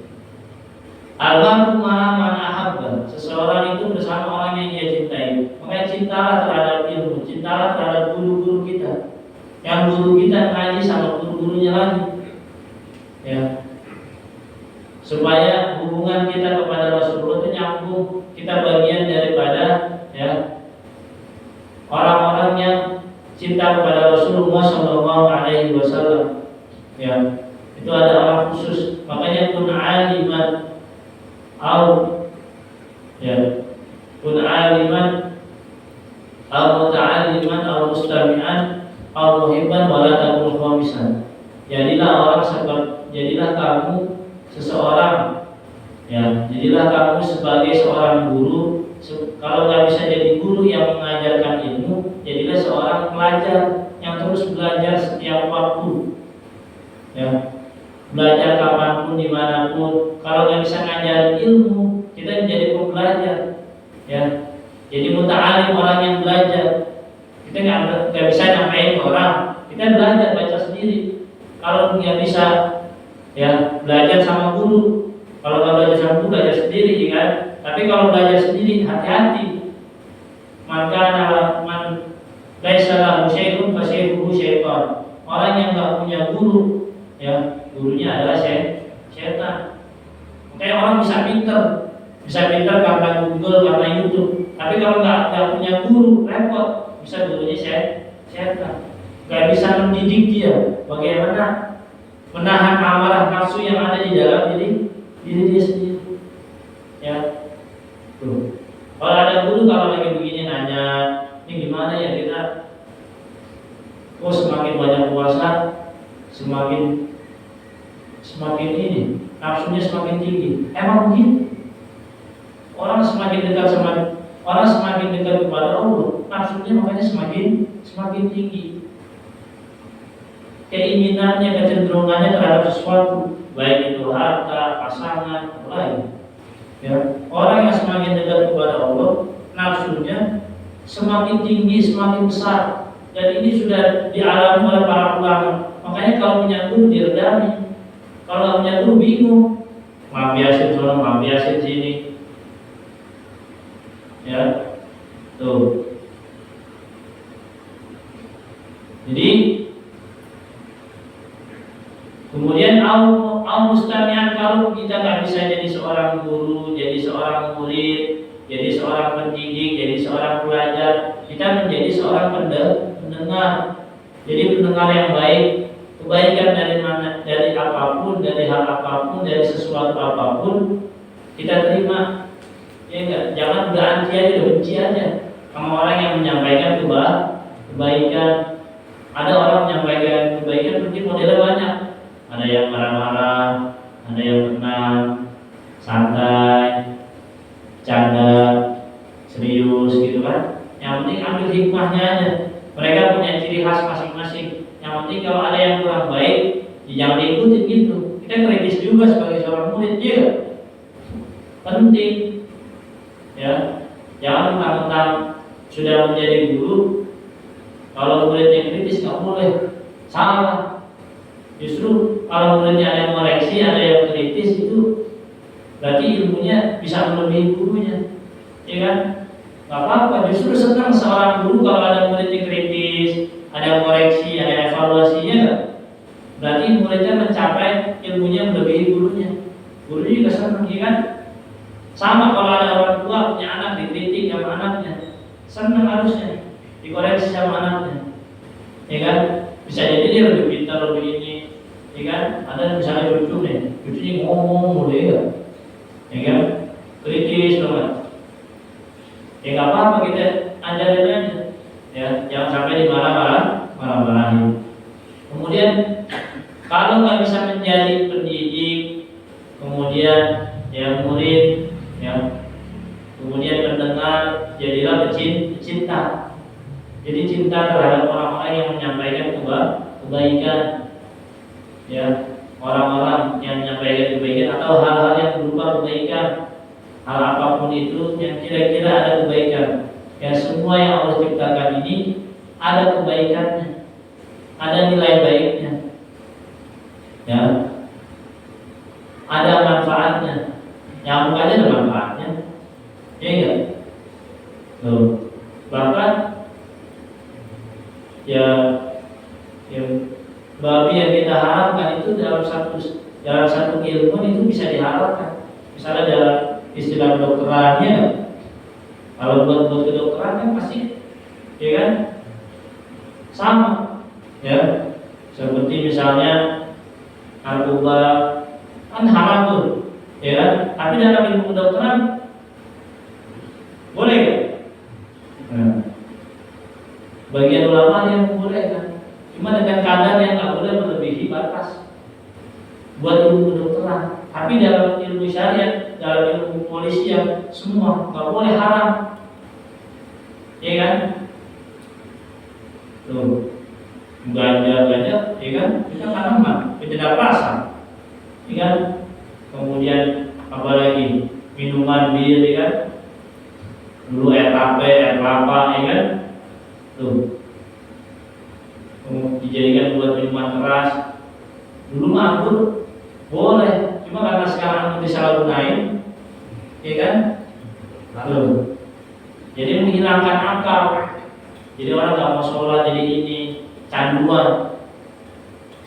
Al-mar'u ma'a man ahabba. Seseorang itu bersama orang yang dia cintai. Makanya cintalah terhadap ilmu, cintalah terhadap guru-guru kita. Yang guru kita ngaji sama guru-gurunya lagi, ya. Supaya hubungan kita kepada Rasulullah itu nyambung, kita bagian daripada ya orang-orang yang cinta kepada Rasulullah SAW. Ya, itu ada orang khusus. Makanya kun aliman au ya kun aliman au muta'alliman au mustami'an au muhibban wala takun khamisan. Jadilah kamu seseorang, ya, jadilah kamu sebagai seorang guru. Kalau nggak bisa jadi guru yang mengajarkan ilmu, jadilah seorang pelajar yang terus belajar setiap waktu, ya, belajar kapanpun dimanapun. Kalau nggak bisa ngajarin ilmu, kita menjadi pembelajar, ya, jadi muta'alim, orang yang belajar. Kita nggak bisa nyampein orang, kita belajar baca sendiri. Kalau nggak bisa, ya, belajar sama guru. Kalau nggak belajar sama guru, belajar sendiri, ya kan? Tapi kalau belajar sendiri, hati-hati. Man laisa lahu syai'un fa syai'uhu syaitan. Orang yang nggak punya guru, ya, gurunya adalah syaitan. Makanya orang bisa pinter karena Google, karena YouTube. Tapi kalau nggak punya guru, repot. Bisa gurunya syaitan. Nggak bisa mendidik dia. Bagaimana menahan amarah nafsu yang ada di dalam diri dia sendiri, ya. Tuh. Kalau ada guru kalau lagi begini nanya, ini gimana ya kita? Oh, semakin banyak puasa, semakin ini nafsunya semakin tinggi. Emang begitu? Orang semakin dekat kepada Allah, nafsunya makanya semakin tinggi. Keinginannya, kecenderungannya terhadap sesuatu, baik itu harta, pasangan, atau lain. Ya, orang yang semakin dekat kepada Allah, nafsunya semakin tinggi, semakin besar. Dan ini sudah dialami oleh para ulama. Makanya kalau punya guru diredami, kalau punya guru bingung, mabiasin sono, mabiasin sini. Ya, tuh. Jadi kemudian au mustami'an, kalau kita nggak bisa jadi seorang guru, jadi seorang murid, jadi seorang pendidik, jadi seorang pelajar, kita menjadi seorang pendengar. Jadi pendengar yang baik, kebaikan dari apapun, dari hal apapun, dari sesuatu apapun kita terima. Ya enggak, jangan udah anti aja, udah benci aja sama orang yang menyampaikan kebaikan. Ada orang menyampaikan kebaikan mungkin modelnya banyak. Ada yang marah-marah, ada yang tenang, santai, canda, serius gitu kan. Yang penting ambil hikmahnya aja. Mereka punya ciri khas masing-masing. Yang penting kalau ada yang kurang baik, ya jangan diikutin gitu. Kita kritis juga sebagai seorang murid, ya. Penting, ya. Jangan mentang-mentang sudah menjadi guru, kalau muridnya kritis nggak boleh, salah. Justru kalau muridnya ada yang koreksi, ada yang kritis, itu berarti ilmunya bisa melebihi gurunya, ya kan? Gak apa-apa, justru senang seorang guru kalau ada muridnya kritis, ada yang koreksi, ada evaluasinya, gak? Berarti muridnya mencapai ilmunya melebihi gurunya. Gurunya juga senang, ya kan? Sama kalau ada orang tua punya anak dikritik sama anaknya, senang harusnya dikoreksi sama anaknya, ya kan? Bisa jadi dia lebih pintar, lebih ini, ya kan? Ada misalnya cucunya ngomong mulai ya kan? Kritis banget. Ya nggak apa-apa, kita ajarin aja, ya, jangan sampai dimarah-marahin. Kemudian Kalau nggak bisa menjadi pendidik, kemudian yang murid, ya, kemudian pendengar, jadilah pecinta. Jadi cinta terhadap orang-orang yang menyampaikan kebaikan, ya, orang-orang yang menyampaikan kebaikan atau hal-hal yang berupa kebaikan, hal apapun itu yang kira-kira ada kebaikan. Ya, semua yang Allah ciptakan ini ada kebaikannya, ada nilai baiknya, ya, ada manfaatnya. Yang aja ada manfaatnya, ya enggak? Tuh. Bahkan ya, babi yang kita harapkan itu dalam satu ilmu itu bisa diharapkan. Misalnya dalam istilah kedokterannya, kalau buat kedokteran kan pasti, ya kan, sama, ya. Seperti misalnya narkoba kan haram tuh, ya kan? Tapi dalam ilmu kedokteran boleh kan? Nah, bagian ulama yang boleh kan? Cuma dengan kadar yang nggak boleh melebihi batas buat ilmu kedokteran. Tapi dalam ilmu syariat, dalam ilmu kepolisian, semua nggak boleh haram, ya kan? Tuh, ganja, ya kan? Kita tanaman, kita pasang, ya kan? Kemudian apalagi minuman bir, ya kan? Dulu air tape, air kelapa, ya kan? Tuh, dijadikan buat minuman keras. Dulu mabur boleh, cuma karena sekarang disalahgunain, ya kan? Tuh. Jadi menghilangkan akal. Jadi orang nggak mau sholat, jadi ini canduan.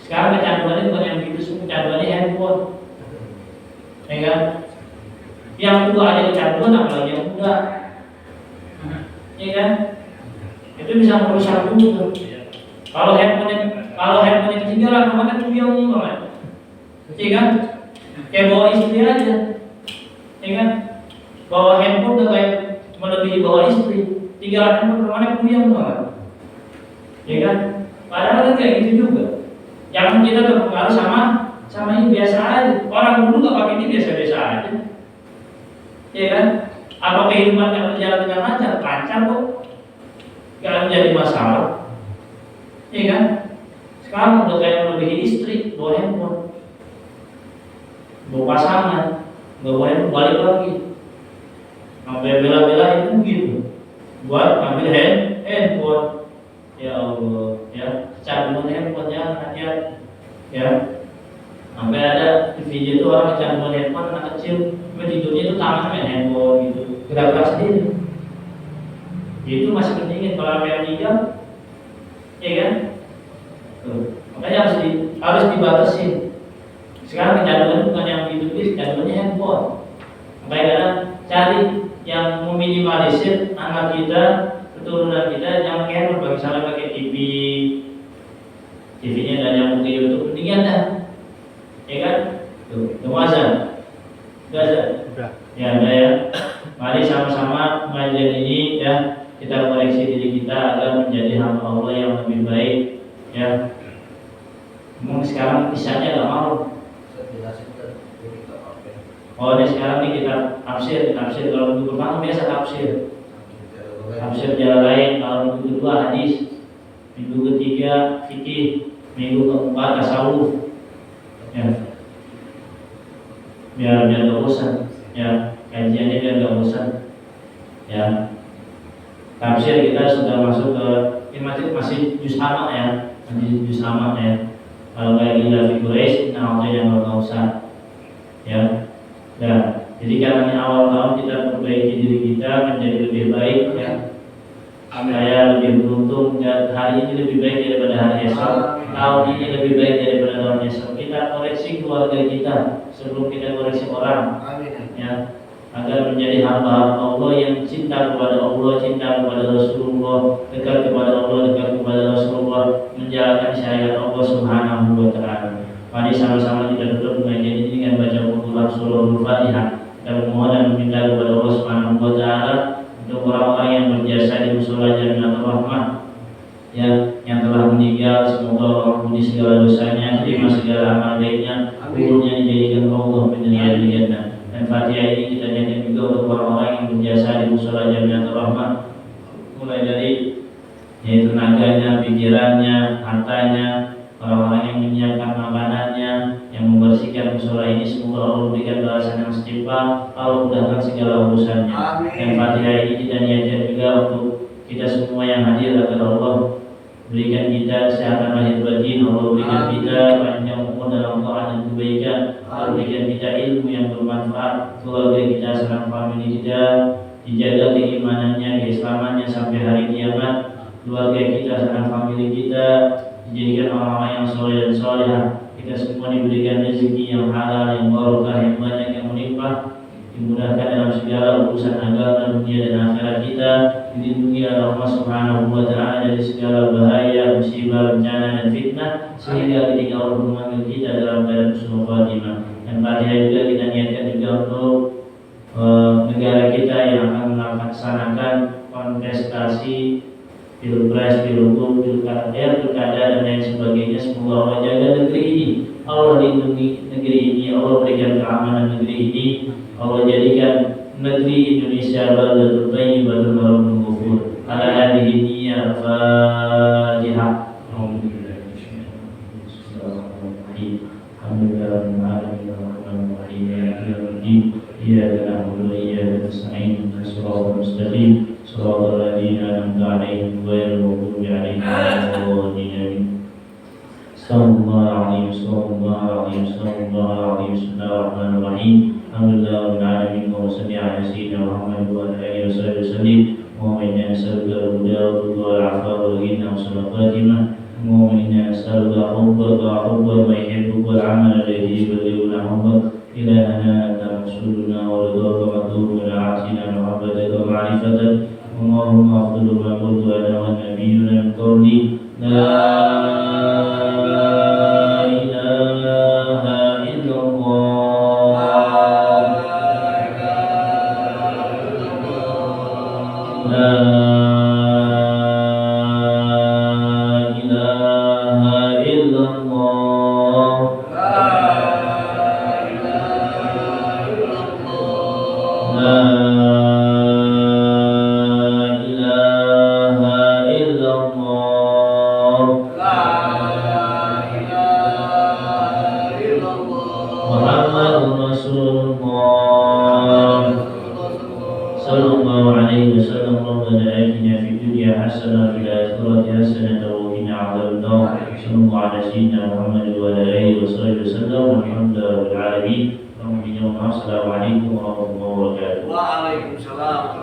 Sekarang kecanduannya bukan yang gitu, semua kecanduannya handphone, ya kan? Yang tua aja kecanduan, apalagi yang muda, ya kan? Itu bisa merusak tubuh. Kalau handphone ketinggalan, kemana tuh yang mulai, ya kan? Kayak bawa istri aja, ya kan? Bawa handphone udah kayak melebihi bawa istri, tinggalan handphone kemana puyeng banget, ya kan? Padahal kan kayak gitu juga. Yang kita terpengaruh sama ini biasa aja. Orang dulu nggak pakai ini biasa-biasa aja, ya kan? Apa kehidupan yang berjalan dengan lancar kok, nggak menjadi masalah, ya kan? Sekarang udah kayak melebihi istri, bawa handphone, bawa pasangan, nggak bawa handphone, balik lagi. Sampai bela-belain itu gitu, buat ambil handphone. Ya Allah, ya, kecanduan handphone, ya, hati-hati, ya. Sampai ada di video itu orang kecanduan handphone, anak kecil, tidurnya itu tangan main handphone gitu, gerak-gerak sendiri. Itu masih pentingin kalau sampai meninggal, ya kan? Tuh. Makanya harus dibatasi. Sekarang kecanduan bukan yang gitu, kecanduannya handphone. Makanya kadang cari yang meminimalisir anak kita, keturunan kita yang handphone. Bagi misalnya pakai TV-nya dan yang ke YouTube, mendingan dah, ya kan? Tuh, azan, udah. Ya, udah ya. Mari sama-sama mengajar ini, ya. Kita koreksi diri kita agar menjadi hamba Allah yang lebih baik, ya. Memang sekarang kisahnya gak mau. Oh, ini sekarang nih kita tafsir. Kalau minggu pertama biasa tafsir jalan lain. Kalau minggu kedua hadis, minggu ketiga fikih, minggu keempat tasawuf, ya. Biar gak bosan, ya. Kajiannya biar gak bosan, ya. Tafsir kita sudah masuk ke masih juz amma, ya. Masih juz amma, ya. Kalau kayak gila fi Quraisy, nah yang nggak usah, ya. Nah, jadi karena ini awal tahun kita perbaiki diri kita menjadi lebih baik, ya. Saya lebih beruntung dan hari ini lebih baik daripada hari esok, tahun ini lebih baik daripada tahun esok. Kita koreksi keluarga kita sebelum kita koreksi orang, ya. Agar menjadi hamba Allah yang cinta kepada Allah, cinta kepada Rasulullah, dekat kepada Allah, dekat kepada Rasulullah, menjalankan syariat Allah Subhanahu wa Ta'ala. Mari sama-sama kita tutup mengajian ini dengan baca Quran surah Al-Fatihah dan memohon dan meminta kepada Allah Subhanahu wa Ta'ala untuk orang-orang yang berjasa di musola Jannatul Rahmah, ya, yang telah meninggal, semoga Allah ampuni segala dosanya, terima segala segala amal baiknya, kuburnya dijadikan Allah min riyadil jannah. Dan Fatihah ini kita niatkan juga untuk orang-orang yang berjasa di musola Jamiatul Rahmah, mulai dari yaitu tenaganya, pikirannya, hartanya, orang-orang yang menyiapkan makanannya, yang membersihkan musola ini, semoga Allah berikan balasan yang setimpal, Allah mudahkan segala urusannya. Dan Fatihah ini kita niatkan juga untuk kita semua yang hadir agar Allah berikan kita kesehatan lahir batin, Allah berikan kita panjang umur dalam taat dan kebaikan, Allah berikan kita ilmu yang bermanfaat, keluarga kita, serta famili kita dijaga keimanannya, keislamannya sampai hari kiamat. Keluarga kita, serta famili kita dijadikan orang-orang yang soleh dan solehah. Kita semua diberikan rezeki yang halal, yang barokah, yang banyak, yang melimpah, dimudahkan dalam segala urusan agama, dunia dan akhirat kita, dilindungi oleh Allah Subhanahu wa taala dari segala bahaya, musibah, bencana dan fitnah, sehingga ketika Allah memanggil kita dalam keadaan husnul khatimah. Dan Fatihah juga kita niatkan juga untuk negara kita yang akan melaksanakan kontestasi pilpres, pilgub, pilkada, dan lain sebagainya. Semoga Allah jaga negeri ini, Allah lindungi negeri ini, Allah berikan keamanan negeri ini, Allah jadikan negeri Indonesia baladatul thayyibatul rabbul ghafur. Ala hadhihi niyyah Fatihah. Iyyaka na'budu wa iyyaka nasta'in ihdinas siratal mustaqim siratal ladzina an'amta 'alaihim ghairil maghdubi 'alaihim waladdallin. Sallallahu alaihi wasallam. Bismillahirrahmanirrahim. Alhamdulillahil alamin wa salli ala sayyidina Muhammad wa ala alihi wasallam. Wa inna nas'aluka al-huda wal 'afwa wal ghina wa husnul khatimah. Wa inna nas'aluka hubbaka wa hubba man yuhibbuka wal 'amala alladhi yuballighuna hubbaka. إلهنا أنت رسولنا ورضاك مطلوب عاتنا محبتك ومعرفتك. اللهم أفضل ما قلت أنا والنبيون من قولي لا إله إلا الله. لا إله إلا الله. Assalamualaikum warahmatullahi wabarakatuh. Waalaikumsalam.